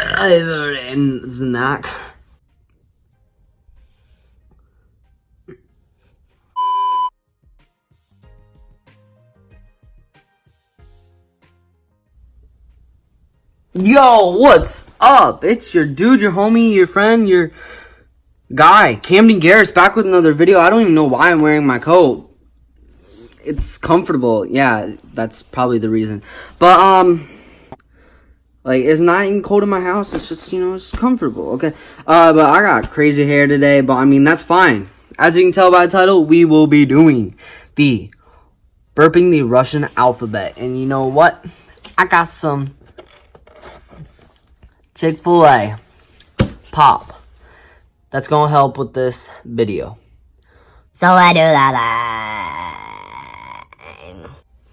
Iedereen snack. Yo, what's up? It's your dude, your homie, your friend, your guy, Camden Garris, back with another video. I don't even know why I'm wearing my coat. It's comfortable. Yeah, that's probably the reason. But, like, it's not even cold in my house. It's just, it's comfortable, okay? But I got crazy hair today, but, I mean, that's fine. As you can tell by the title, we will be doing the Burping the Russian Alphabet. And you know what? I got some Chick-fil-A pop. That's gonna help with this video. So I do that.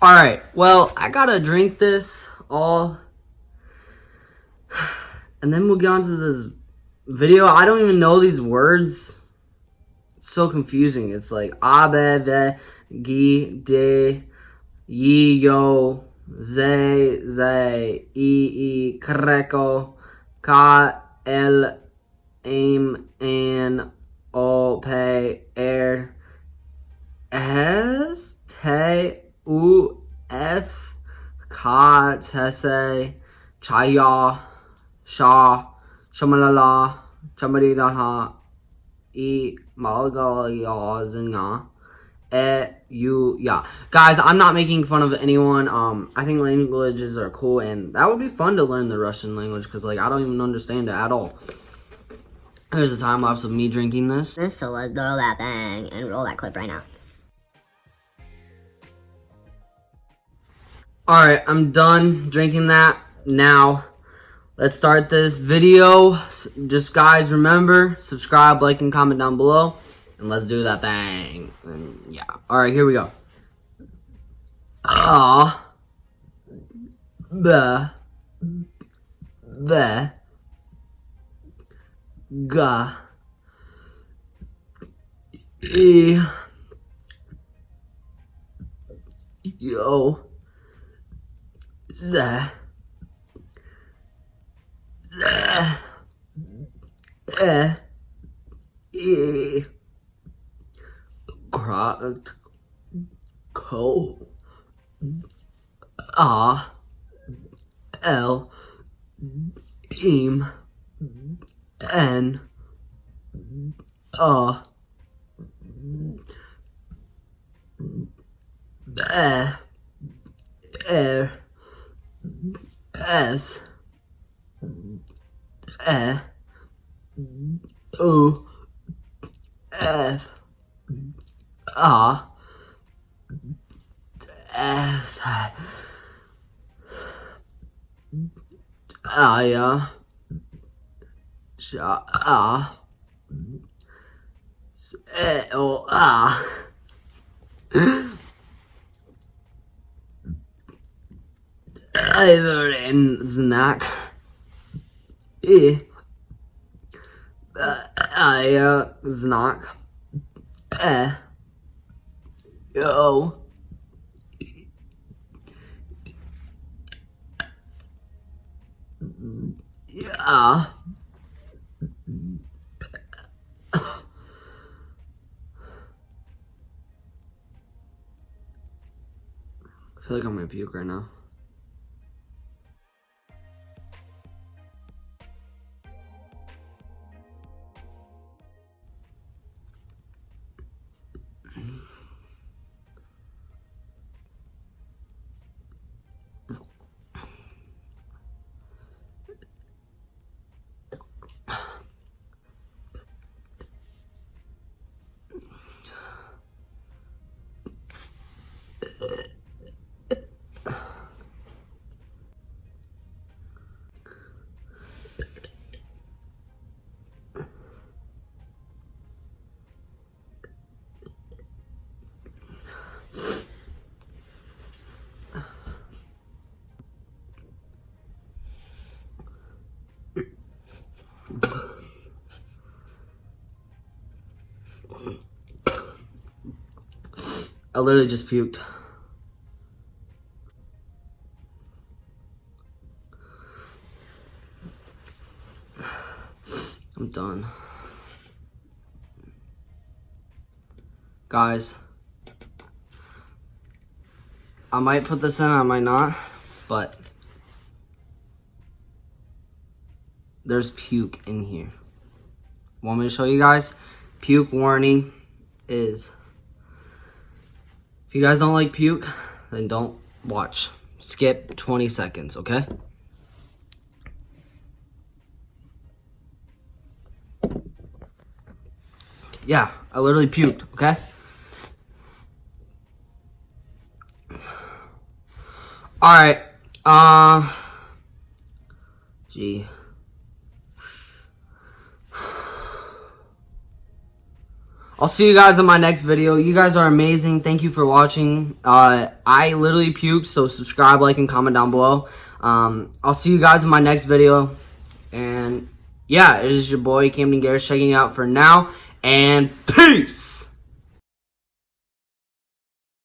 Alright, well, I gotta drink this all, and then we'll get on to this video. I don't even know these words. It's so confusing. It's like abe, ve, gi, de, yi, yo, ze, i, kreko, ka, el, aim, an, o, pe, er, es, te, u, f, ka, tese, chaya, sha, shamalala, chamarilaha, e, malagala, zinga, you, yeah. Guys, I'm not making fun of anyone. I think languages are cool, and that would be fun to learn the Russian language, because, like, I don't even understand it at all. Here's a time lapse of me drinking this. So let's roll that thing and roll that clip right now. Alright, I'm done drinking that. Now, let's start this video. Just, guys, remember, subscribe, like, and comment down below. And let's do that thing. And yeah. Alright, here we go. The ga, e, yo, the, e, cracked, co, l, im, n, b, r, s, o, f, s, aya, sha, o, Iedereen snack. Snack. Yo. Yeah. I feel like I'm gonna puke right now. I literally just puked. I'm done. Guys, I might put this in, I might not, but there's puke in here. Want me to show you guys? Puke warning is, if you guys don't like puke, then don't watch. Skip 20 seconds, okay? Yeah, I literally puked, okay? Alright, gee. I'll see you guys in my next video. You guys are amazing. Thank you for watching. I literally puked, so subscribe, like, and comment down below. I'll see you guys in my next video. And yeah, it is your boy Camden Garris checking out for now. And peace!